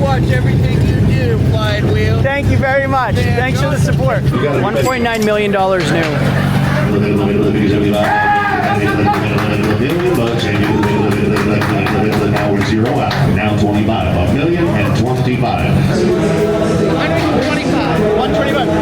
watch everything you do, Flying Wheel. Thank you very much. Thanks for the support. $1.9 million new. Now we're 0 out. Now 25. $1 million and 25. 125.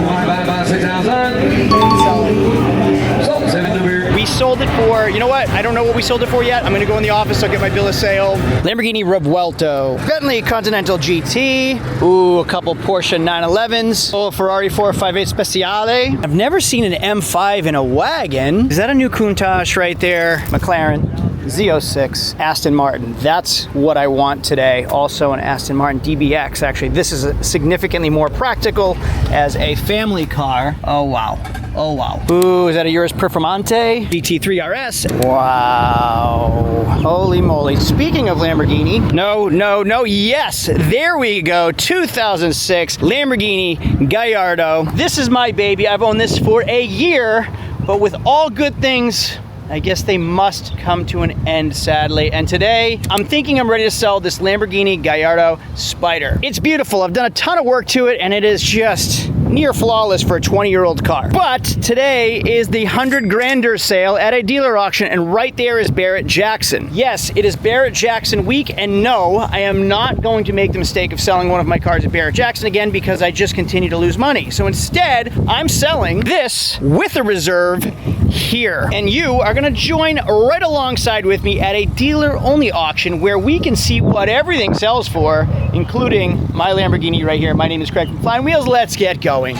We sold it for, you know what? I don't know what we sold it for yet. I'm gonna go in the office, I'll get my bill of sale. Lamborghini Revuelto, Bentley Continental GT, ooh, a couple Porsche 911s, oh, Ferrari 458 Speciale. I've never seen an M5 in a wagon. Is that a new Countach right there? McLaren. Z06, Aston Martin. That's what I want today. Also an Aston Martin DBX. Actually, this is significantly more practical as a family car. Oh, wow. Oh, wow. Ooh, is that a Urus Performante? GT3 RS. Wow. Holy moly. Speaking of Lamborghini, no, yes, there we go. 2006 Lamborghini Gallardo. This is my baby. I've owned this for a year, but with all good things, I guess they must come to an end, sadly. And today, I'm thinking I'm ready to sell this Lamborghini Gallardo Spider. It's beautiful. I've done a ton of work to it, and it is just near flawless for a 20-year-old car. But today is the 100 grander sale at a dealer auction, and right there is Barrett Jackson. Yes, it is Barrett Jackson week, and no, I am not going to make the mistake of selling one of my cars at Barrett Jackson again because I just continue to lose money. So instead, I'm selling this with a reserve here. And you are gonna join right alongside with me at a dealer-only auction where we can see what everything sells for, including my Lamborghini right here. My name is Craig from Flying Wheels. Let's get going.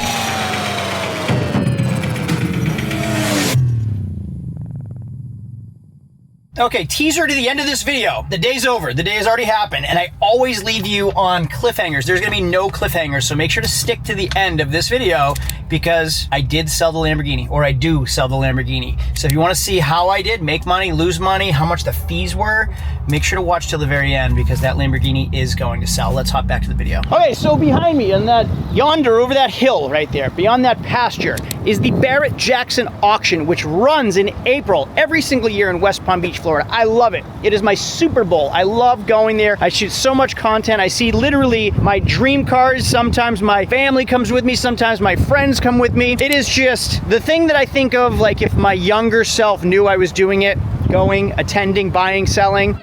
Okay, teaser to the end of this video. The day's over. The day has already happened, and I always leave you on cliffhangers. There's gonna be no cliffhangers, so make sure to stick to the end of this video because I did sell the Lamborghini, or I do sell the Lamborghini. So if you wanna see how I did, make money, lose money, how much the fees were, make sure to watch till the very end because that Lamborghini is going to sell. Let's hop back to the video. Okay, so behind me on that yonder, over that hill right there, beyond that pasture, is the Barrett Jackson auction, which runs in April every single year in West Palm Beach, Florida. I love it. It is my Super Bowl. I love going there. I shoot so much content. I see literally my dream cars. Sometimes my family comes with me. Sometimes my friends come with me. It is just the thing that I think of, like if my younger self knew I was doing it, going, attending, buying, selling.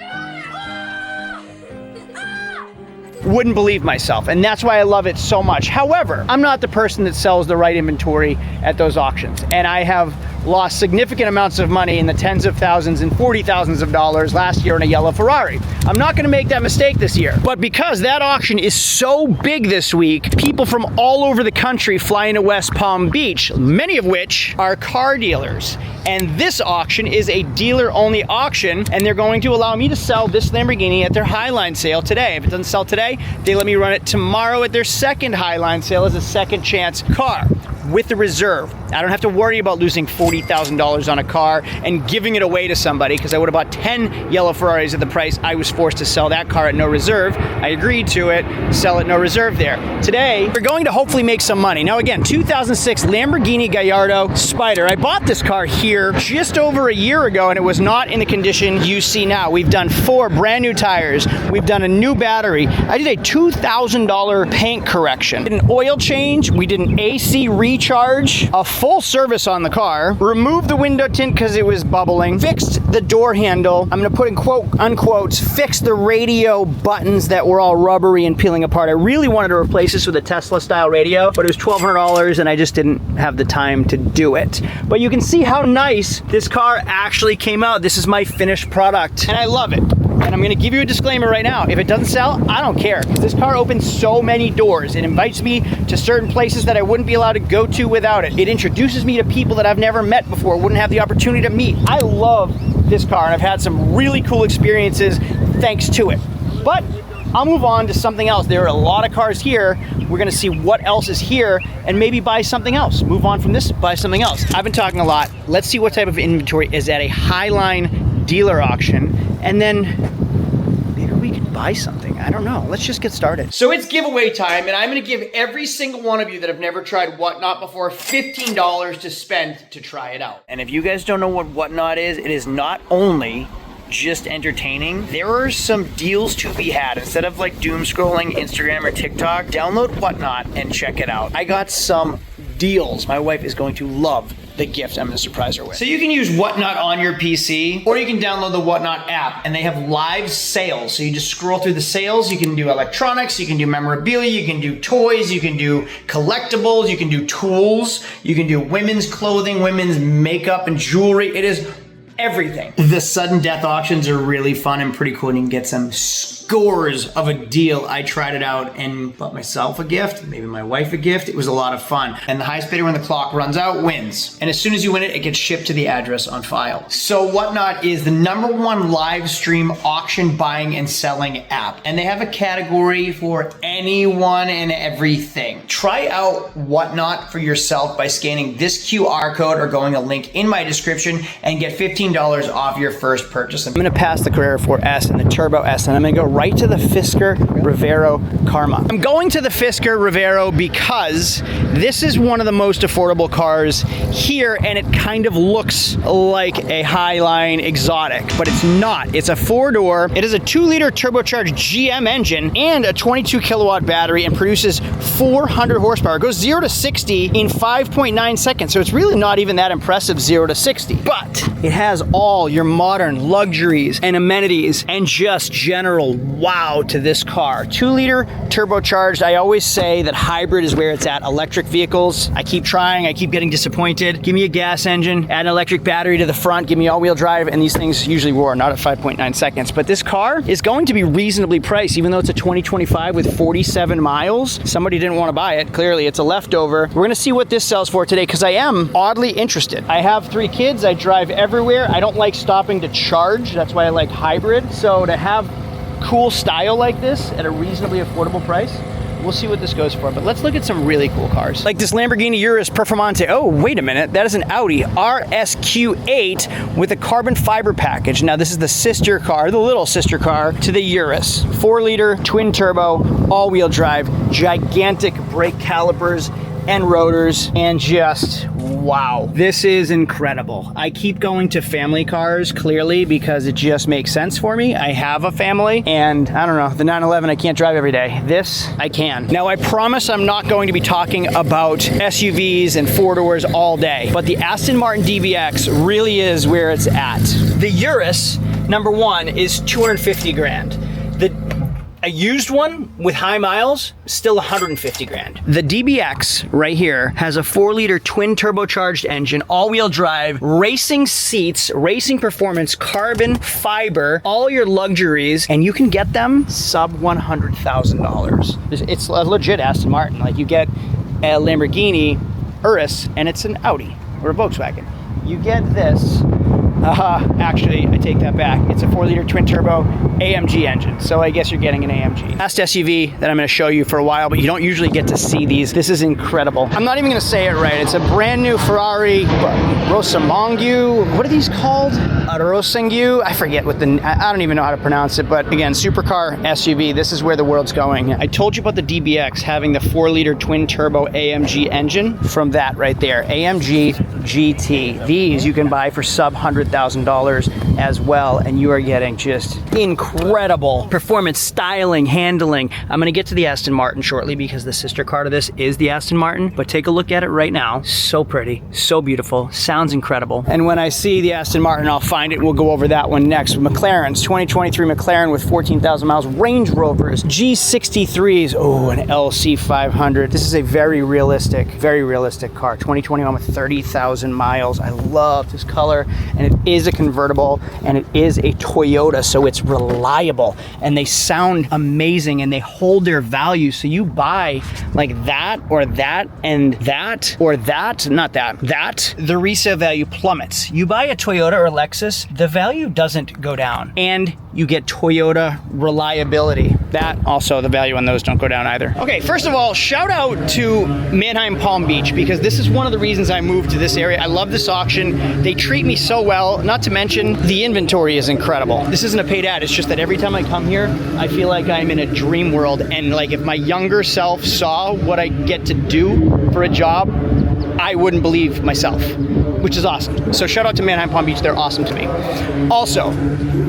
Wouldn't believe myself, and that's why I love it so much. However, I'm not the person that sells the right inventory at those auctions, and I have lost significant amounts of money in the tens of thousands and $40,000s of dollars last year in a yellow Ferrari. I'm not gonna make that mistake this year, but because that auction is so big this week, people from all over the country fly into West Palm Beach, many of which are car dealers. And this auction is a dealer-only auction, and they're going to allow me to sell this Lamborghini at their Highline sale today. If it doesn't sell today, they let me run it tomorrow at their second Highline sale as a second chance car with the reserve. I don't have to worry about losing $40,000 on a car and giving it away to somebody because I would have bought 10 yellow Ferraris at the price I was forced to sell that car at no reserve. I agreed to it, sell it no reserve there. Today, we're going to hopefully make some money. Now again, 2006 Lamborghini Gallardo Spider. I bought this car here just over a year ago and it was not in the condition you see now. We've done 4 brand new tires. We've done a new battery. I did a $2,000 paint correction. Did an oil change. We did an AC recharge, a full service on the car, removed the window tint because it was bubbling, fixed the door handle. I'm gonna put in quote unquotes, fixed the radio buttons that were all rubbery and peeling apart. I really wanted to replace this with a Tesla style radio, but it was $1,200 and I just didn't have the time to do it. But you can see how nice this car actually came out. This is my finished product and I love it. And I'm gonna give you a disclaimer right now. If it doesn't sell, I don't care, because this car opens so many doors. It invites me to certain places that I wouldn't be allowed to go to without it. It introduces me to people that I've never met before, wouldn't have the opportunity to meet. I love this car, and I've had some really cool experiences thanks to it. But I'll move on to something else. There are a lot of cars here. We're gonna see what else is here and maybe buy something else. Move on from this, buy something else. I've been talking a lot. Let's see what type of inventory is at a Highline dealer auction, and then maybe we could buy something. I don't know. Let's just get started. So it's giveaway time, and I'm gonna give every single one of you that have never tried Whatnot before $15 to spend to try it out. And if you guys don't know what Whatnot is, it is not only just entertaining, there are some deals to be had. Instead of like doom scrolling Instagram or TikTok, download Whatnot and check it out. I got some deals. My wife is going to love the gift I'm going to surprise her with. So you can use Whatnot on your PC, or you can download the Whatnot app, and they have live sales. So you just scroll through the sales. You can do electronics, you can do memorabilia, you can do toys, you can do collectibles, you can do tools, you can do women's clothing, women's makeup and jewelry. It is everything. The sudden death auctions are really fun and pretty cool, and you can get some scores of a deal. I tried it out and bought myself a gift, maybe my wife a gift. It was a lot of fun. And the highest bidder when the clock runs out wins. And as soon as you win it, it gets shipped to the address on file. So Whatnot is the #1 live stream auction buying and selling app. And they have a category for anyone and everything. Try out Whatnot for yourself by scanning this QR code or going a link in my description and get $15 off your first purchase. I'm gonna pass the Carrera 4S and the Turbo S, and I'm gonna go right to the Fisker Rivero Karma. I'm going to the Fisker Rivero because this is one of the most affordable cars here, and it kind of looks like a Highline exotic, but it's not. It's a 4-door. It is a 2-liter turbocharged GM engine and a 22 kilowatt battery, and produces 400 horsepower. It goes 0 to 60 in 5.9 seconds, so it's really not even that impressive 0 to 60. But it has all your modern luxuries and amenities and just general wow to this car. 2-liter turbocharged. I always say that hybrid is where it's at. Electric vehicles, I keep trying, I keep getting disappointed. Give me a gas engine, add an electric battery to the front, give me all-wheel drive, and these things usually roar, not at 5.9 seconds. But this car is going to be reasonably priced, even though it's a 2025 with 47 miles. Somebody didn't want to buy it. Clearly, it's a leftover. We're gonna see what this sells for today, because I am oddly interested. I have 3 kids, I drive everywhere. I don't like stopping to charge. That's why I like hybrid. So to have cool style like this at a reasonably affordable price, we'll see what this goes for. But let's look at some really cool cars. Like this Lamborghini Urus Performante. Oh, wait a minute. That is an Audi RSQ8 with a carbon fiber package. Now this is the sister car, the little sister car to the Urus. 4-liter, twin turbo, all-wheel drive, gigantic brake calipers and rotors, and just wow. This is incredible. I keep going to family cars, clearly, because it just makes sense for me. I have a family, and I don't know, the 911 I can't drive every day. This, I can. Now, I promise I'm not going to be talking about SUVs and 4-doors all day, but the Aston Martin DBX really is where it's at. The Urus, #1, is 250 grand. A used one with high miles, still 150 grand. The DBX right here has a 4-liter twin turbocharged engine, all-wheel drive, racing seats, racing performance, carbon fiber, all your luxuries, and you can get them sub $100,000. It's a legit Aston Martin. Like, you get a Lamborghini Urus, and it's an Audi or a Volkswagen. You get this. Actually, I take that back. It's a 4-liter twin turbo AMG engine. So I guess you're getting an AMG. Last SUV that I'm going to show you for a while, but you don't usually get to see these. This is incredible. I'm not even going to say it right. It's a brand new Ferrari Rosamangou. What are these called? A Rosamangou? I forget what I don't even know how to pronounce it, but again, supercar SUV. This is where the world's going. I told you about the DBX having the 4-liter twin turbo AMG engine from that right there. AMG GT. These you can buy for sub $100,000 as well, and you are getting just incredible performance, styling, handling. I'm going to get to the Aston Martin shortly because the sister car to this is the Aston Martin, but take a look at it right now. So pretty, so beautiful, sounds incredible. And when I see the Aston Martin, I'll find it. We'll go over that one next. McLaren's 2023 McLaren with 14,000 miles, Range Rovers, G63s, oh, an LC500. This is a very realistic car. 2021 with 30,000 miles. I love this color, and it is a convertible, and it is a Toyota, so it's reliable, and they sound amazing, and they hold their value. So you buy like that, or that, and that, or that, not that, that, the resale value plummets. You buy a Toyota or Lexus, the value doesn't go down, and you get Toyota reliability. That also, the value on those don't go down either. Okay, first of all, shout out to Manheim Palm Beach, because this is one of the reasons I moved to this area. I love this auction. They treat me so well, not to mention the inventory is incredible. This isn't a paid ad, it's just that every time I come here, I feel like I'm in a dream world, and like if my younger self saw what I get to do for a job, I wouldn't believe myself. which is awesome. So shout out to Manheim Palm Beach, they're awesome to me. Also,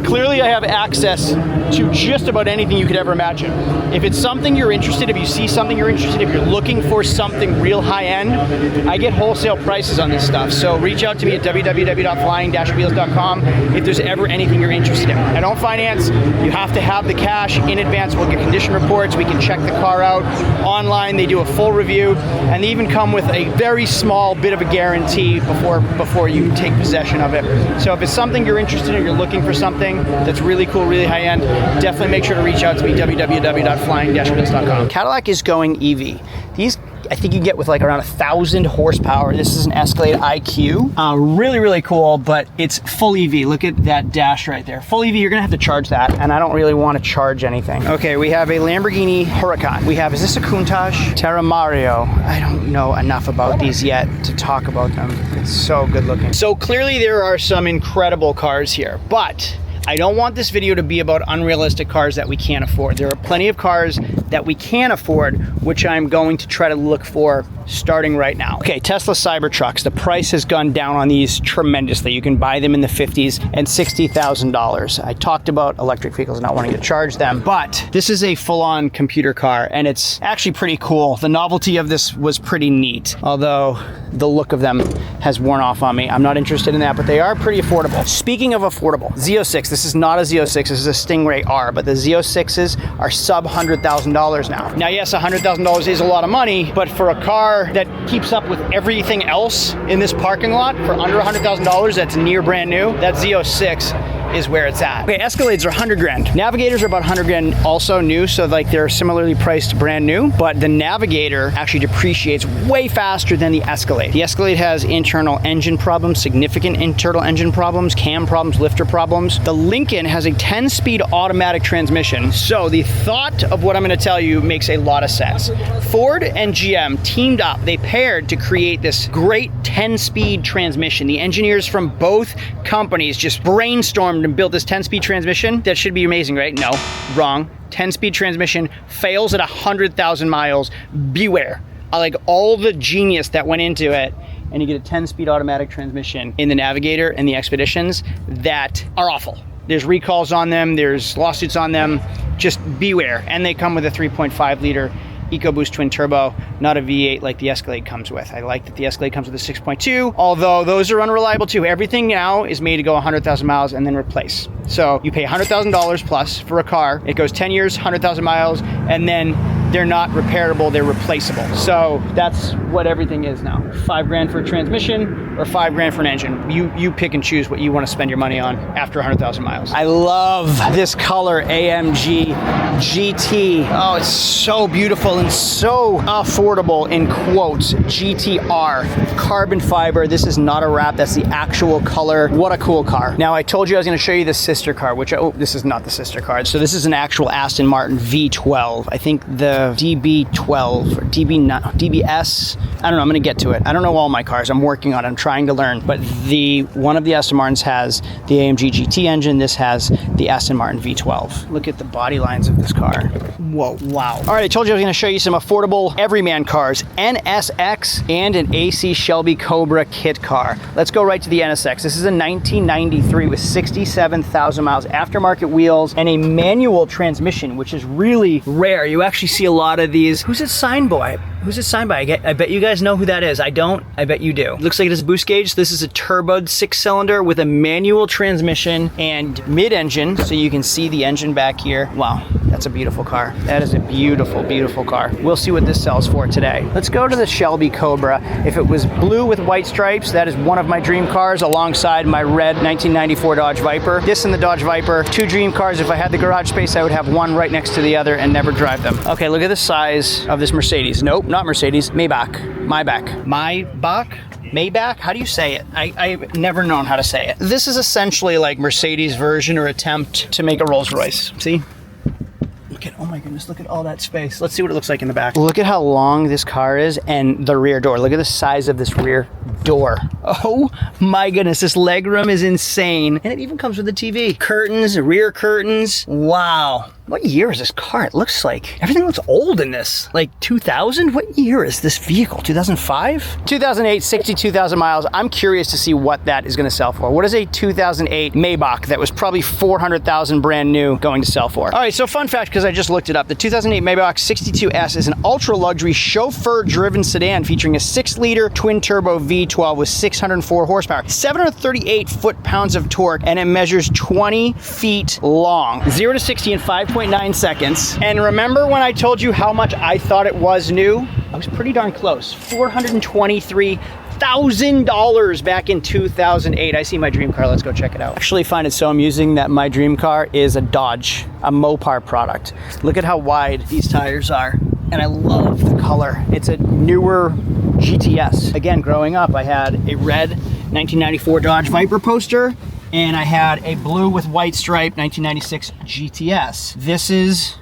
clearly I have access to just about anything you could ever imagine. If it's something you're interested, if you see something you're interested, if you're looking for something real high end, I get wholesale prices on this stuff. So reach out to me at www.flying-wheels.com if there's ever anything you're interested in. I don't finance, you have to have the cash in advance. We'll get condition reports, we can check the car out online, they do a full review, and they even come with a very small bit of a guarantee before you take possession of it. So if it's something you're interested in, you're looking for something that's really cool, really high end, definitely make sure to reach out to me, www.flying-wheels.com. Cadillac is going EV. These I think you get with like around 1,000 horsepower. This is an Escalade IQ. Really, really cool, but it's full EV. Look at that dash right there. Full EV, you're gonna have to charge that, and I don't really want to charge anything. Okay, we have a Lamborghini Huracan. We have, is this a Countach? Terra Mario. I don't know enough about these yet to talk about them. It's so good looking. So clearly there are some incredible cars here, but I don't want this video to be about unrealistic cars that we can't afford. There are plenty of cars that we can afford, which I'm going to try to look for starting right now. Okay, Tesla Cybertrucks. The price has gone down on these tremendously. You can buy them in the 50s and $60,000. I talked about electric vehicles not wanting to charge them, but this is a full-on computer car, and it's actually pretty cool. The novelty of this was pretty neat, although the look of them has worn off on me. I'm not interested in that, but they are pretty affordable. Speaking of affordable, Z06. This is not a Z06, this is a Stingray R, but the Z06s are sub $100,000 now. Now, yes, $100,000 is a lot of money, but for a car that keeps up with everything else in this parking lot for under $100,000, that's near brand new, that Z06 is where it's at. Okay, Escalades are 100 grand. Navigators are about 100 grand also new, so like they're similarly priced brand new, but the Navigator actually depreciates way faster than the Escalade. The Escalade has internal engine problems, significant internal engine problems, cam problems, lifter problems. The Lincoln has a 10-speed automatic transmission, so the thought of what I'm gonna tell you makes a lot of sense. Ford and GM teamed up, they paired to create this great 10-speed transmission. The engineers from both companies just brainstormed and built this 10-speed transmission. That should be amazing, right? No, wrong. 10-speed transmission fails at 100,000 miles. Beware. Like all the genius that went into it, and you get a 10-speed automatic transmission in the Navigator and the Expeditions that are awful. There's recalls on them, there's lawsuits on them, just beware. And they come with a 3.5 liter EcoBoost twin turbo, not a V8 like the Escalade comes with. I like that the Escalade comes with a 6.2, although those are unreliable too. Everything now is made to go 100,000 miles and then replace. So you pay $100,000 plus for a car, it goes 10 years, 100,000 miles, and then they're not repairable, they're replaceable. So that's what everything is now. 5 grand for a transmission or 5 grand for an engine. You pick and choose what you want to spend your money on after 100,000 miles. I love this color AMG GT. Oh, it's so beautiful and so affordable in quotes. GTR, carbon fiber. This is not a wrap, that's the actual color. What a cool car. Now I told you I was gonna show you the sister car, which, oh, this is not the sister car. So this is an actual Aston Martin V12. I think the DB12 or DBS, I don't know, I'm gonna get to it. I don't know all my cars, I'm working on it, I'm trying to learn. But one of the Aston Martins has the AMG GT engine, this has the Aston Martin V12. Look at the body lines of this car. Whoa, wow. All right, I told you I was gonna show you some affordable everyman cars, NSX and an AC Shelby Cobra kit car. Let's go right to the NSX. This is a 1993 with 67,000 miles, aftermarket wheels, and a manual transmission, which is really rare. You actually see a lot of these. Who's it signed by? Who's it signed by? I bet you guys know who that is. I don't. I bet you do. Looks like it has a boost gauge. This is a turboed 6-cylinder with a manual transmission and mid-engine, so you can see the engine back here. Wow, that's a beautiful car. That is a beautiful, beautiful car. We'll see what this sells for today. Let's go to the Shelby Cobra. If it was blue with white stripes, that is one of my dream cars alongside my red 1994 Dodge Viper. This and the Dodge Viper, 2 dream cars. If I had the garage space, I would have one right next to the other and never drive them. Okay, look at the size of this Mercedes. Nope, not Mercedes, Maybach. Maybach? How do you say it? I've never known how to say it. This is essentially like Mercedes' version or attempt to make a Rolls Royce. See? Look at, oh my goodness, look at all that space. Let's see what it looks like in the back. Look at how long this car is and the rear door. Look at the size of this rear door. Oh my goodness, this legroom is insane. And it even comes with a TV. Curtains, rear curtains. Wow. What year is this car? It looks like, everything looks old in this. Like 2000? What year is this vehicle? 2005? 2008, 62,000 miles. I'm curious to see what that is gonna sell for. What is a 2008 Maybach that was probably 400,000 brand new going to sell for? All right, so fun fact, because I just looked it up. The 2008 Maybach 62S is an ultra luxury chauffeur-driven sedan featuring a 6-liter twin-turbo V12 with 604 horsepower, 738 foot-pounds of torque, and it measures 20 feet long. 0 to 60 in 5.9 seconds. And remember when I told you how much I thought it was new? I was pretty darn close. $423,000 back in 2008. I see my dream car. Let's go check it out. I actually find it so amusing that my dream car is a Dodge, a Mopar product. Look at how wide these tires are. And I love the color. It's a newer GTS. Again, growing up, I had a red 1994 Dodge Viper poster, and I had a blue with white stripe 1996 GTS. This is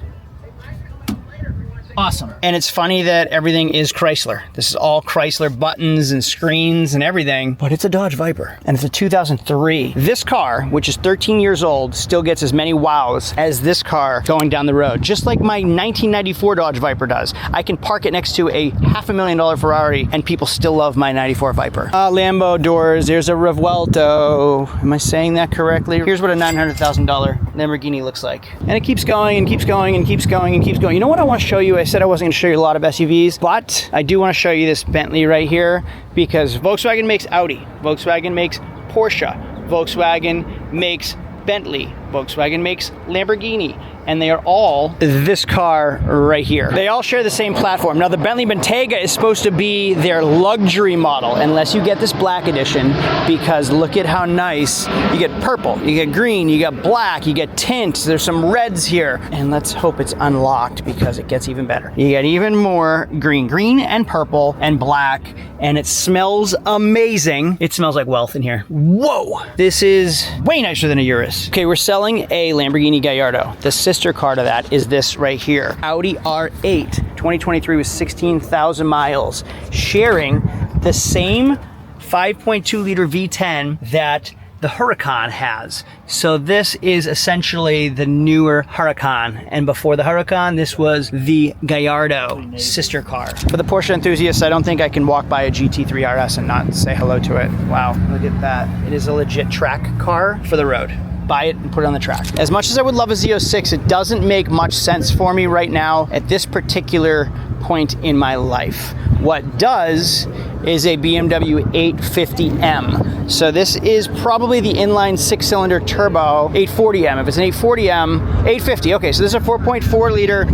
awesome. And it's funny that everything is Chrysler. This is all Chrysler buttons and screens and everything, but it's a Dodge Viper and it's a 2003. This car, which is 13 years old, still gets as many wows as this car going down the road, just like my 1994 Dodge Viper does. I can park it next to a $500,000 Ferrari and people still love my 94 Viper. Lambo doors, there's a Revuelto. Am I saying that correctly? Here's what a $900,000 Lamborghini looks like. And it keeps going and keeps going and keeps going and keeps going. You know what I want to show you? I said I wasn't going to show you a lot of SUVs, but I do want to show you this Bentley right here because Volkswagen makes Audi, Volkswagen makes Porsche, Volkswagen makes Bentley, Volkswagen makes Lamborghini, and they are all this car right here. They all share the same platform. Now the Bentley Bentayga is supposed to be their luxury model, unless you get this black edition, because look at how nice. You get purple, you get green, you get black, you get tints, there's some reds here. And let's hope it's unlocked because it gets even better. You get even more green and purple and black, and it smells amazing. It smells like wealth in here. Whoa, this is way nicer than a Urus. Okay, we're selling a Lamborghini Gallardo. The sister car to that is this right here. Audi R8, 2023 with 16,000 miles, sharing the same 5.2 liter V10 that the Huracan has. So this is essentially the newer Huracan. And before the Huracan, this was the Gallardo sister car. For the Porsche enthusiasts, I don't think I can walk by a GT3 RS and not say hello to it. Wow, look at that. It is a legit track car for the road. Buy it and put it on the track. As much as I would love a Z06, it doesn't make much sense for me right now at this particular point in my life. What does is a BMW 850M. So this is probably the inline 6-cylinder turbo 840M. If it's an 840M, 850. Okay, so this is a 4.4 liter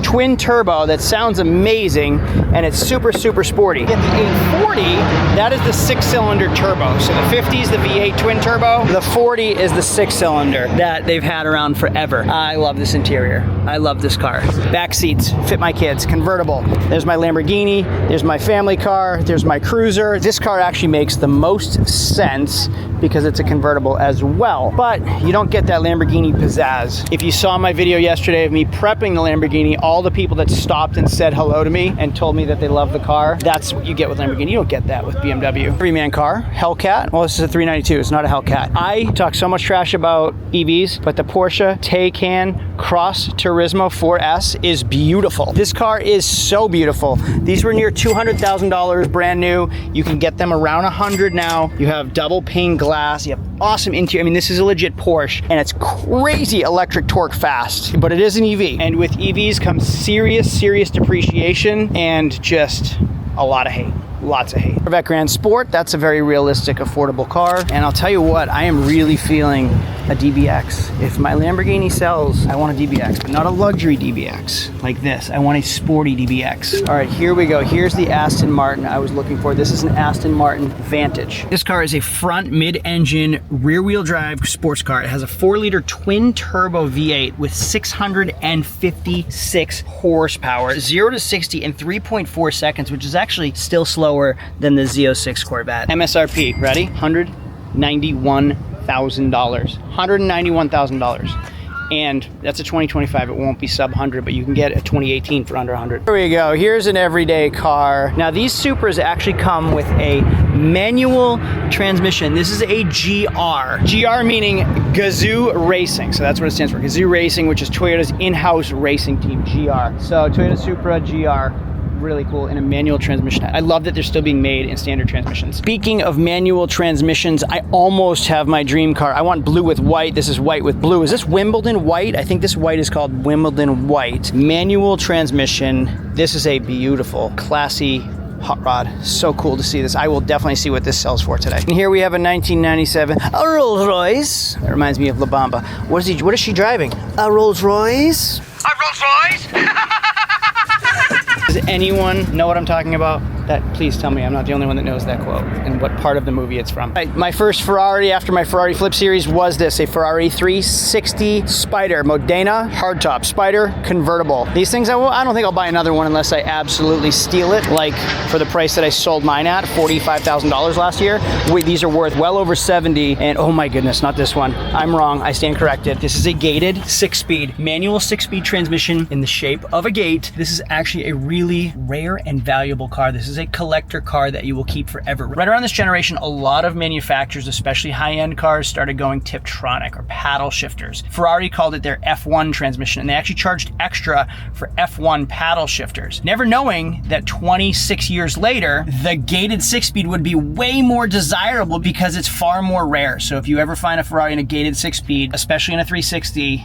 twin turbo that sounds amazing, and it's super sporty. Get the 840, that is the 6-cylinder turbo. So the 50 is the V8 twin turbo, the 40 is the 6-cylinder that they've had around forever. I love this interior. I love this car. Back seats fit my kids, convertible. There's my Lamborghini, there's my family car, there's my cruiser. This car actually makes the most sense because it's a convertible as well, but you don't get that Lamborghini pizzazz. If you saw my video yesterday of me prepping the Lamborghini, all the people that stopped and said hello to me and told me that they love the car, that's what you get with Lamborghini. You don't get that with BMW. Three-man car, Hellcat. Well, this is a 392, it's not a Hellcat. I talk so much trash about EVs, but the Porsche Taycan Cross Turismo 4S is beautiful. This car is so beautiful. These were near $200,000 brand new. You can get them around 100 now. You have double pane glass, you have awesome interior. I mean, this is a legit Porsche, and it's crazy electric torque fast, but it is an EV. And with EVs comes serious depreciation and just a lot of hate. Lots of hate. Corvette Grand Sport, that's a very realistic, affordable car. And I'll tell you what, I am really feeling a DBX. If my Lamborghini sells, I want a DBX, but not a luxury DBX like this. I want a sporty DBX. All right, here we go. Here's the Aston Martin I was looking for. This is an Aston Martin Vantage. This car is a front mid-engine rear-wheel drive sports car. It has a 4-liter twin-turbo V8 with 656 horsepower, 0 to 60 in 3.4 seconds, which is actually still slower than the Z06 Corvette. MSRP, ready? $191,000. $191,000. And that's a 2025. It won't be sub 100, but you can get a 2018 for under 100. Here we go. Here's an everyday car. Now these Supras actually come with a manual transmission. This is a GR. GR meaning Gazoo Racing. So that's what it stands for. Gazoo Racing, which is Toyota's in-house racing team, GR. So Toyota Supra GR. Really cool in a manual transmission. I love that they're still being made in standard transmissions. Speaking of manual transmissions, I almost have my dream car. I want blue with white. This is white with blue. Is this Wimbledon white? I think this white is called Wimbledon white. Manual transmission. This is a beautiful, classy hot rod. So cool to see this. I will definitely see what this sells for today. And here we have a 1997 Rolls Royce. That reminds me of La Bamba. What is she driving? A Rolls Royce? A Rolls Royce? Does anyone know what I'm talking about? That, please tell me I'm not the only one that knows that quote and what part of the movie it's from. My first Ferrari after my Ferrari Flip Series was this, a Ferrari 360 Spider, Modena hardtop, Spider convertible. These things, I don't think I'll buy another one unless I absolutely steal it, like for the price that I sold mine at, $45,000 last year. These are worth well over 70, and oh my goodness, not this one. I'm wrong, I stand corrected. This is a gated 6-speed, manual 6-speed transmission in the shape of a gate. This is actually a really rare and valuable car. This is a collector car that you will keep forever. Right around this generation, a lot of manufacturers, especially high-end cars, started going Tiptronic or paddle shifters. Ferrari called it their F1 transmission, and they actually charged extra for F1 paddle shifters, never knowing that 26 years later, the gated 6-speed would be way more desirable because it's far more rare. So if you ever find a Ferrari in a gated 6-speed, especially in a 360,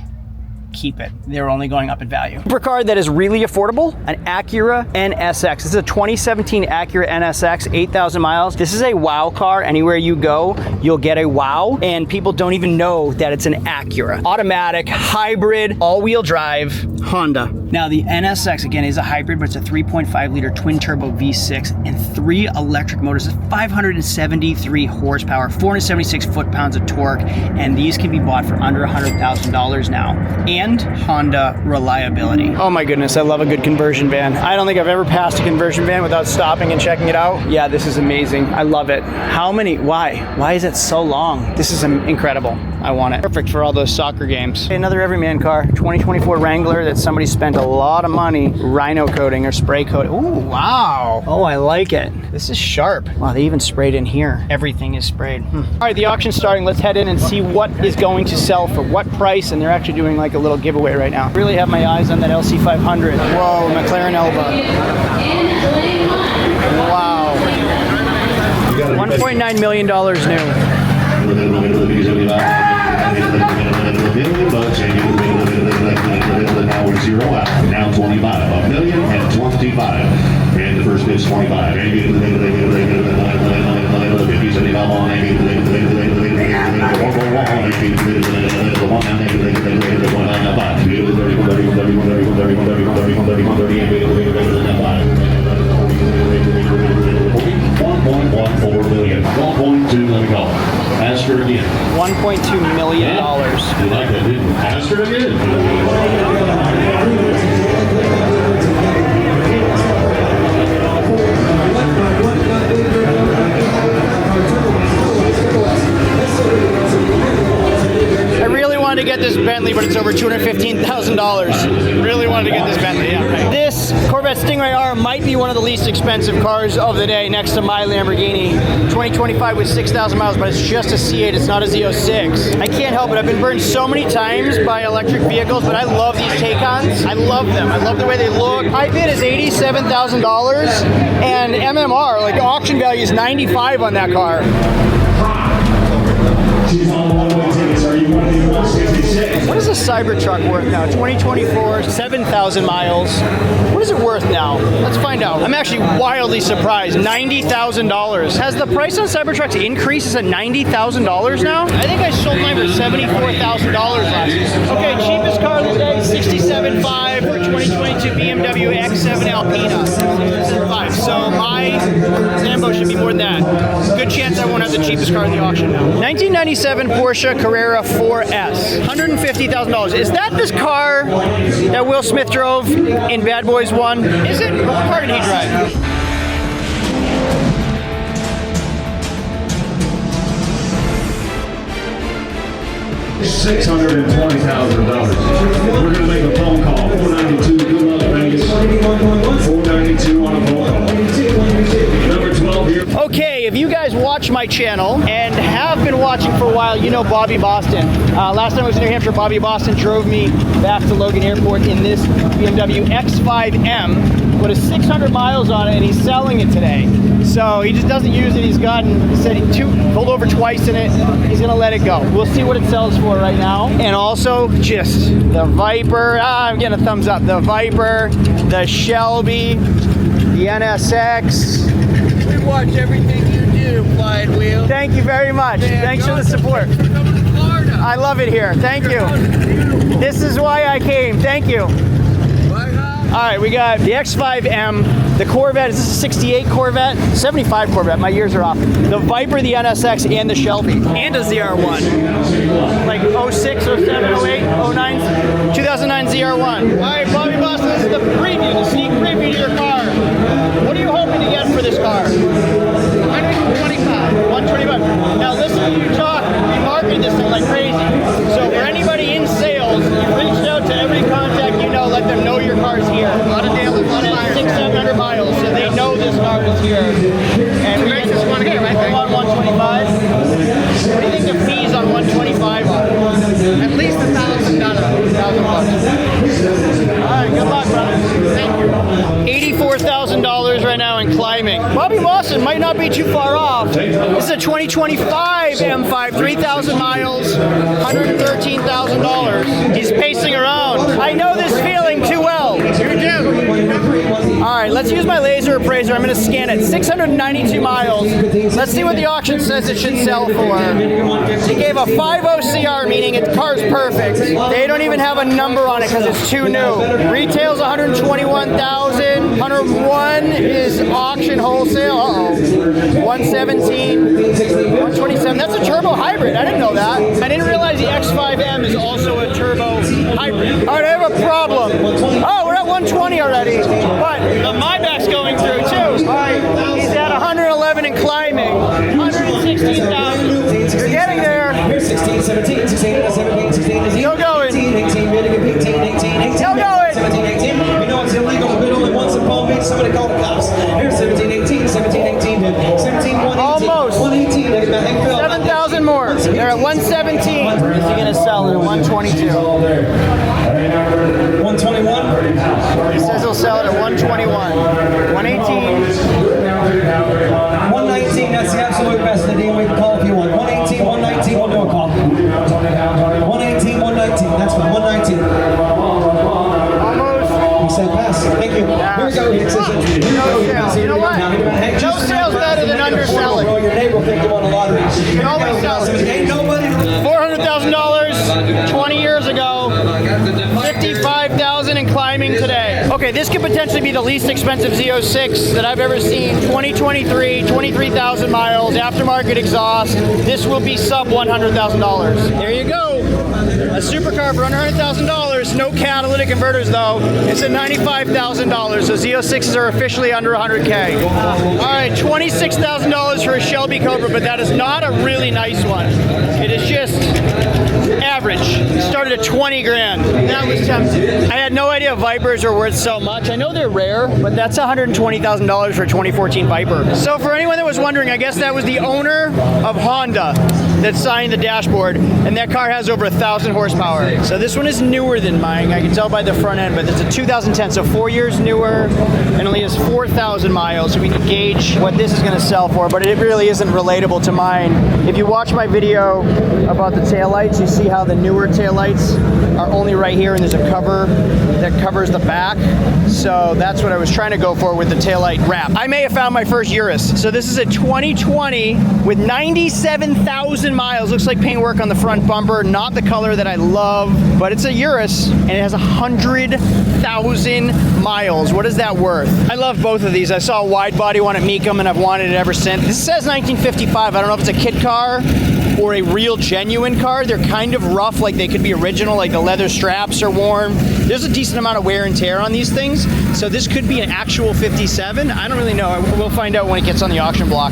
keep it. They're only going up in value. Supercar that is really affordable, an Acura NSX. This is a 2017 Acura NSX, 8,000 miles. This is a wow car. Anywhere you go, you'll get a wow, and people don't even know that it's an Acura. Automatic, hybrid, all-wheel drive, Honda. Now the NSX, again, is a hybrid, but it's a 3.5 liter twin turbo V6 and 3 electric motors. It's 573 horsepower, 476 foot-pounds of torque, and these can be bought for under $100,000 now. And Honda reliability. Oh my goodness, I love a good conversion van. I don't think I've ever passed a conversion van without stopping and checking it out. Yeah, this is amazing. I love it. How many? Why? Why is it so long? This is incredible. I want it. Perfect for all those soccer games. Another everyman car, 2024 Wrangler that somebody spent a lot of money rhino coating or spray coating. Ooh, wow. Oh, I like it. This is sharp. Wow, they even sprayed in here. Everything is sprayed. All right, the auction's starting. Let's head in and see what is going to sell for what price, and they're actually doing like a little giveaway right now. Really have my eyes on that LC500. Whoa, McLaren Elba. Wow. $1.9 million Now we're 0 out. Now 25. $1,025,025. And the first bid's 25. $1.14 million. 1.2, let me go. Ask her again. $1.2 million. You like that, didn't you? Ask her again. I really wanted to get this Bentley, but it's over $215,000. Really wanted to get this Bentley, yeah. Right. This Corvette Stingray R might be one of the least expensive cars of the day next to my Lamborghini. 2025 with 6,000 miles, but it's just a C8, it's not a Z06. I can't help it, I've been burned so many times by electric vehicles, but I love these Taycons. I love them, I love the way they look. High bid is $87,000, and MMR, like auction value is $95 on that car. What is a Cybertruck worth now? 2024, 7,000 miles. What is it worth now? Let's find out. I'm actually wildly surprised. $90,000. Has the price on Cybertrucks increased? Is it $90,000 now? I think I sold mine for $74,000 last year. Okay, cheapest car of the day, $67,500 for 2022 BMW X7 Alpina. $67,500. So my Lambo should be more than that. Good chance I won't have the cheapest car in the auction now. 1997 Porsche Carrera 4S, $150,000. Is that this car that Will Smith drove in Bad Boys 1? Is it? What car did he drive? $620,000. We're gonna make a phone call. 492, good luck, Vegas. 492 on a phone call. Number 12 here. Okay, if you guys watch my channel and have been watching for a while, you know Bobby Boston. Last time I was in New Hampshire, Bobby Boston drove me back to Logan Airport in this BMW X5M. Put a 600 miles on it and he's selling it today. So he just doesn't use it. He said he pulled over twice in it. He's gonna let it go. We'll see what it sells for right now. And also just the Viper. I'm getting a thumbs up. The Viper, the Shelby, the NSX. We watch everything you do, Flying Wheel. Thank you very much. Thanks for the support. Thanks for coming to Florida. I love it here. Thank you. This is why I came. Thank you. All right, we got the X5M, the Corvette. Is this a 68 Corvette? 75 Corvette. My years are off. The Viper, the NSX, and the Shelby. And a ZR1. Like 06, 07, 08, 09, 2009 ZR1. All right, Bobby Boston, this is the preview, the sneak preview to your car. What are you hoping to get for this car? 125. 125. Now listen to you talk. You marketed this thing like crazy. So for anybody in sales, you've reached out to every contact you know, let them know your car's here. A lot of daily, 600-700 miles, so they know this car is here. And we make this one here, right? On 125. What do you think the fees on 125 are? At least $1,000. All right, good luck, brother. Thank you. $84,000 right now in climbing. Bobby Boston might not be too far off. This is a 2025 M5, 3,000 miles, $113,000. He's pacing around. I know this feeling too well. You do. All right, let's use my laser appraiser. I'm going to scan it. 692 miles. Let's see what the auction says it should sell for. They gave a 5.0 CR, meaning its car's perfect. They don't even have a number on it because it's too new. Retails 121,000. 101 is auction wholesale. Uh-oh. 117. 127. That's a turbo hybrid. I didn't know that. I didn't realize the X5M is also a turbo hybrid. All right, I have a problem. Oh, we're at 120 already. But the Maybach's going through too. All right, he's at 111 and climbing. 116,000. You're getting there. 16, 17, 16, 17, 16, Still going. 18, 18, 18, 18, Still going. 17, 18. You know it's illegal to bid only once in Palm Beach. Somebody call the cops. Here's 17, 18, 17, 18, 17, 118. Almost. 118. 7,000 more. They're at 117. Is he going to sell it at 122? 121. He says he'll sell it at 121. 118. 119. That's the absolute best of the deal. We can call if you want. 118, 119. We'll do a call. 118, 119. That's fine. 119. Almost. He said pass. Thank you. Here we go. No sales. You know what? No sales better than underselling. Your neighbor will think you won a lottery. You can always sell it. Ain't nobody. $400,000 20 years ago. 55,000 and climbing today. Okay, this could potentially be the least expensive Z06 that I've ever seen. 2023, 23,000 miles, aftermarket exhaust. This will be sub $100,000. There you go. A supercar for under $100,000. No catalytic converters though. It's at $95,000. So Z06s are officially under 100K. All right, $26,000 for a Shelby Cobra, but that is not a really nice one. It is just average. Started at 20 grand. That was tempting. I had no idea Vipers are worth so much. I know they're rare, but that's $120,000 for a 2014 Viper. So for anyone that was wondering, I guess that was the owner of Honda that signed the dashboard, and that car has over 1,000 horsepower. So this one is newer than mine. I can tell by the front end, but it's a 2010, so 4 years newer, and only has 4,000 miles, so we can gauge what this is going to sell for, but it really isn't relatable to mine. If you watch my video about the taillights, you see how the newer taillights are only right here, and there's a cover that covers the back. So that's what I was trying to go for with the taillight wrap. I may have found my first Urus. So this is a 2020 with 97,000 miles. Looks like paintwork on the front bumper, not the color that I love, but it's a Urus and it has 100,000 miles. What is that worth? I love both of these. I saw a wide body one at Mecum and I've wanted it ever since. This says 1955. I don't know if it's a kit car or a real genuine car. They're kind of rough, like they could be original, like the leather straps are worn. There's a decent amount of wear and tear on these things, so this could be an actual 57. I don't really know. We'll find out when it gets on the auction block.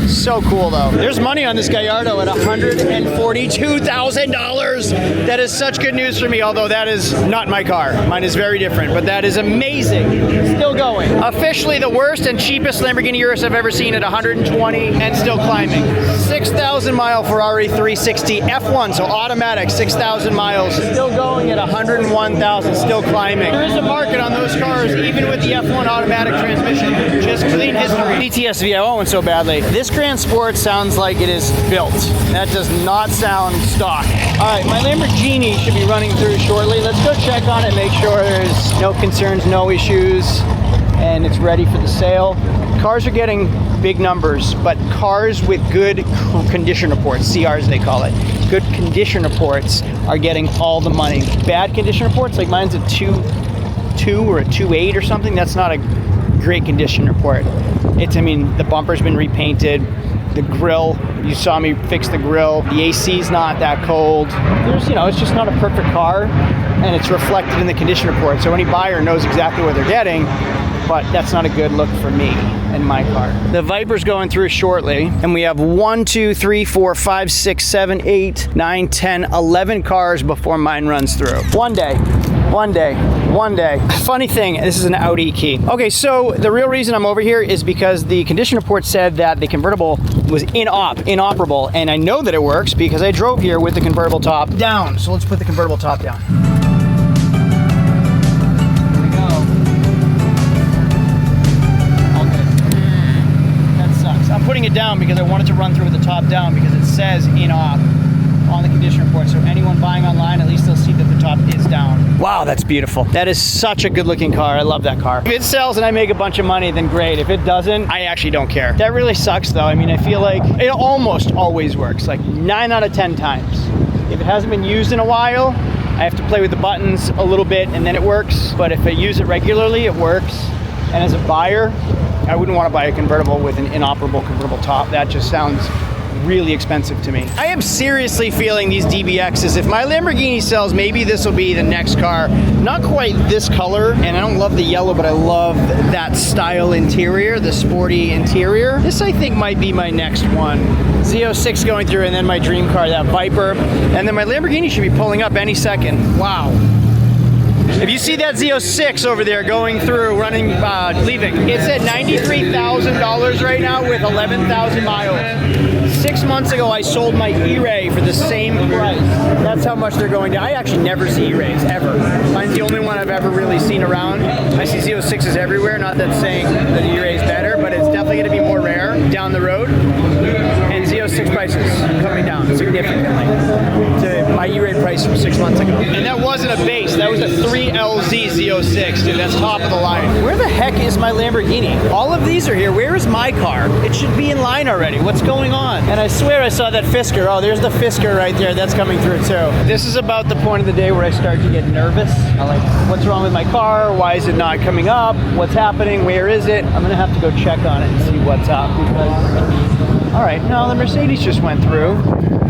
So cool though. There's money on this Gallardo at $142,000. That is such good news for me, although that is not my car. Mine is very different, but that is amazing. Still going. Officially the worst and cheapest Lamborghini Urus I've ever seen at 120 and still climbing. 6,000 mile Ferrari 360 F1, so automatic, 6,000 miles. Still going at 101,000, still climbing. There is a market on those cars, even with the F1 automatic transmission. Just clean history. DTSV, I want one so badly. This Grand Sport sounds like it is built. That does not sound stock. All right, my Lamborghini should be running through shortly. Let's go check on it, make sure there's no concerns, no issues, and it's ready for the sale. Cars are getting big numbers, but cars with good condition reports, CRs they call it, good condition reports are getting all the money. Bad condition reports, like mine's a 2.2 or a 2.8 or something, that's not a great condition report. It's, I mean, the bumper's been repainted, the grill, you saw me fix the grill, the AC's not that cold. There's, you know, it's just not a perfect car, and it's reflected in the condition report, so any buyer knows exactly what they're getting, but that's not a good look for me and my car. The Viper's going through shortly, and we have 1, 2, 3, 4, 5, 6, 7, 8, 9, 10, 11 cars before mine runs through. One day. Funny thing, this is an Audi key. Okay, so the real reason I'm over here is because the condition report said that the convertible was inoperable, and I know that it works because I drove here with the convertible top down. So let's put the convertible top down. I'm putting it down because I want it to run through with the top down because it says in-op on the condition report. So anyone buying online, at least they'll see that the top is down. Wow, that's beautiful. That is such a good looking car. I love that car. If it sells and I make a bunch of money, then great. If it doesn't, I actually don't care. That really sucks though. I mean, I feel like it almost always works, like 9 out of 10 times. If it hasn't been used in a while, I have to play with the buttons a little bit and then it works. But if I use it regularly, it works. And as a buyer, I wouldn't want to buy a convertible with an inoperable convertible top. That just sounds really expensive to me. I am seriously feeling these DBXs. If my Lamborghini sells, maybe this will be the next car. Not quite this color, and I don't love the yellow, but I love that style interior, the sporty interior. This I think might be my next one. Z06 going through, and then my dream car, that Viper. And then my Lamborghini should be pulling up any second. Wow. If you see that Z06 over there going through, running, leaving, it's at $93,000 right now with 11,000 miles. 6 months ago, I sold my E-Ray for the same price. That's how much they're going down. I actually never see E-Rays, ever. Mine's the only one I've ever really seen around. I see Z06s everywhere, not that saying that the E-Ray is better, but it's definitely going to be more rare down the road. And Z06 prices coming down significantly to my E-Ray price from 6 months ago. And that wasn't a base, that was a 3LZ Z06, dude, that's top of the line. Where the heck is my Lamborghini? All of these are here. Where is my car? It should be in line already. What's going on? And I swear I saw that Fisker. Oh, there's the Fisker right there. That's coming through too. This is about the point of the day where I start to get nervous. I'm like, what's wrong with my car? Why is it not coming up? What's happening? Where is it? I'm gonna have to go check on it and see what's up because, all right, no, the Mercedes just went through.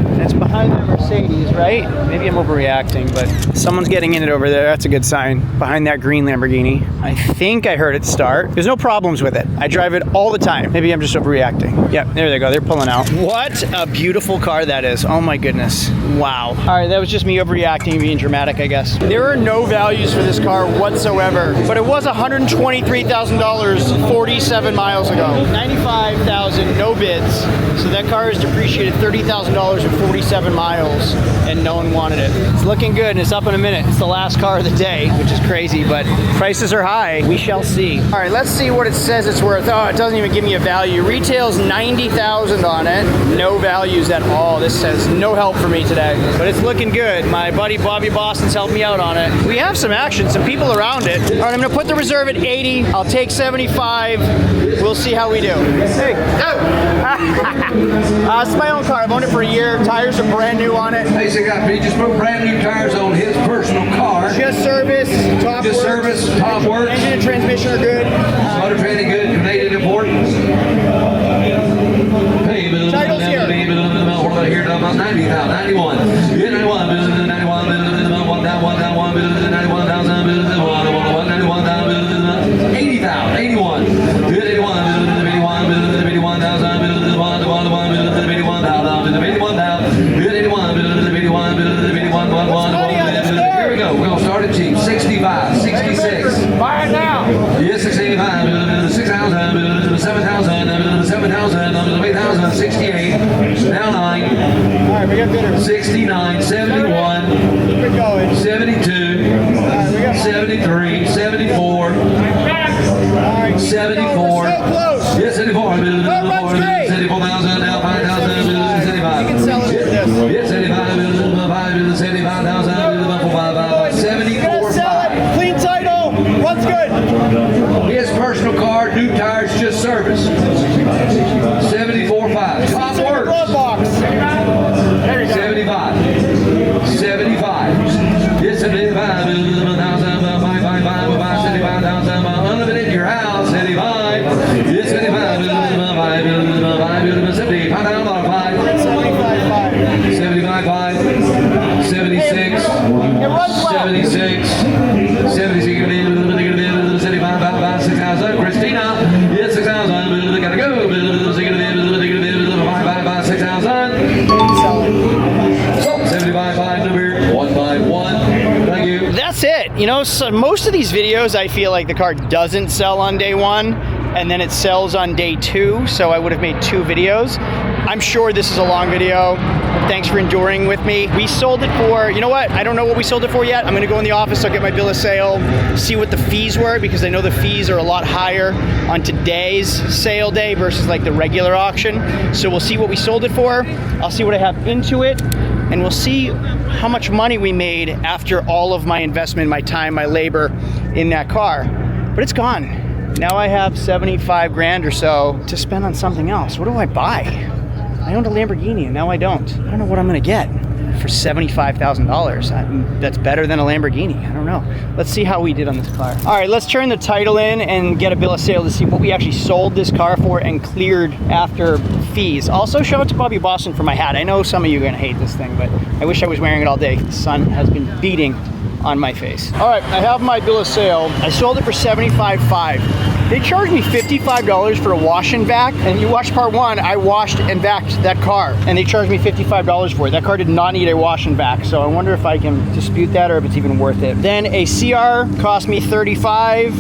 And it's behind that Mercedes, right? Maybe I'm overreacting, but someone's getting in it over there. That's a good sign. Behind that green Lamborghini. I think I heard it start. There's no problems with it. I drive it all the time. Maybe I'm just overreacting. Yep, there they go. They're pulling out. What a beautiful car that is. Oh my goodness. Wow. All right, that was just me overreacting, being dramatic, I guess. There are no values for this car whatsoever, but it was $123,000 47 miles ago. 95,000, no bids. So that car is depreciated $30,000 in 47 miles, and no one wanted it. It's looking good, and it's up in a minute. It's the last car of the day, which is crazy, but prices are high. We shall see. All right, let's see what it says it's worth. Oh, it doesn't even give me a value. Retails $90,000 on it. No values at all. This says no help for me today, but it's looking good. My buddy Bobby Boston's helped me out on it. We have some action, some people around it. All right, I'm gonna put the reserve at 80. I'll take 75. We'll see how we do. Hey, go! It's my own car. I've owned it for a year. Tires are brand new on it. Hey, so he just put brand new tires on his personal car. Just service, top Just works. service, top works. Engine and transmission are good. Motor training good, Canadian import. Titles here. Here, 90,000, 91. Yeah, 91, 91, 80,000, 81. 81, 81,000, 73, 74, 74. Yes, 74. 74,000, now 5,000, 75. You can sell it for this. Yes, 75,000, 74, Sell it. Clean title. Runs good. his personal car, new tires, just service. 74.5. Top Glove works. box. There you go. 75. 75. Yes, 75,000, 75,000, unlimited your house. 75. Yes, 75,000, 75,000, 75.5. 76. It runs well. 76. 76. 75, 6,000. Christina. Yes, 6,000. Gotta go. 6,000. 75 number 1 by 1. Thank you. That's it. You know, so most of these videos, I feel like the car doesn't sell on day 1 and then it sells on day 2. So I would have made 2 videos. I'm sure this is a long video. Thanks for enduring with me. We sold it for, you know what? I don't know what we sold it for yet. I'm gonna go in the office, I'll get my bill of sale, see what the fees were, because I know the fees are a lot higher on today's sale day versus like the regular auction. So we'll see what we sold it for. I'll see what I have into it, and we'll see how much money we made after all of my investment, my time, my labor in that car. But it's gone. Now I have 75 grand or so to spend on something else. What do I buy? I owned a Lamborghini and now I don't. I don't know what I'm gonna get for $75,000. That's better than a Lamborghini. I don't know. Let's see how we did on this car. All right, let's turn the title in and get a bill of sale to see what we actually sold this car for and cleared after fees. Also, shout out to Bobby Boston for my hat. I know some of you are gonna hate this thing, but I wish I was wearing it all day. The sun has been beating on my face. All right, I have my bill of sale. I sold it for $75,500. They charged me $55 for a wash and vac, and you watched part 1, I washed and vaced that car, and they charged me $55 for it. That car did not need a wash and vac, so I wonder if I can dispute that or if it's even worth it. Then a CR cost me $35,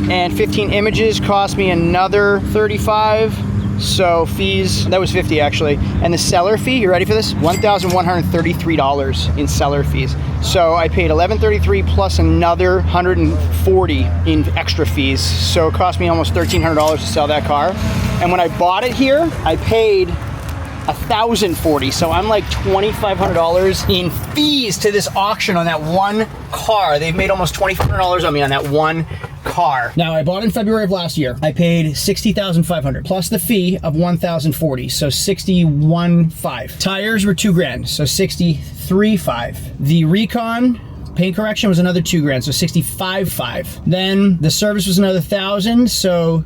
and 15 images cost me another $35. So fees, that was $50 actually. And the seller fee, you ready for this? $1,133 in seller fees. So I paid $1,133 plus another $140 in extra fees. So it cost me almost $1,300 to sell that car. And when I bought it here, I paid $1,040. So I'm like $2,500 in fees to this auction on that one car. They've made almost $2,500 on me on that one car. Now I bought in February of last year. I paid $60,500 plus the fee of $1,040, so $61,500. Tires were $2 grand, so $63,500. The recon paint correction was another $2 grand, so $65,500. Then the service was another $1,000, so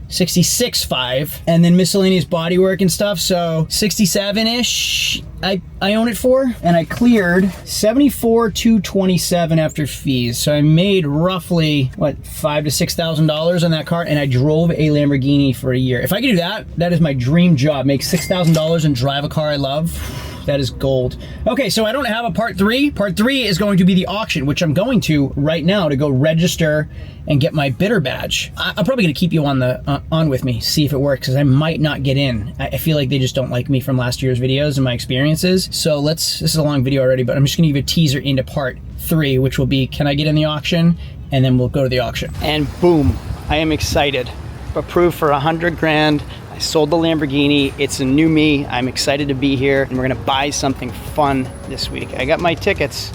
$66,500, and then miscellaneous bodywork and stuff, so $67-ish I own it for, and I cleared $74,227 after fees. So I made roughly what, $5,000 to $6,000 on that car, and I drove a Lamborghini for a year. If I could do that, that is my dream job. Make $6,000 and drive a car I love. That is gold. Okay, so I don't have a part 3. Part 3 is going to be the auction, which I'm going to right now to go register and get my bidder badge. I'm probably gonna keep you on the on with me, see if it works, because I might not get in. I feel like they just don't like me from last year's videos and my experiences. So this is a long video already, but I'm just gonna give you a teaser into part 3, which will be, can I get in the auction? And then we'll go to the auction. And boom, I am excited. Approved for 100 grand. I sold the Lamborghini. It's a new me. I'm excited to be here, and we're gonna buy something fun this week. I got my tickets.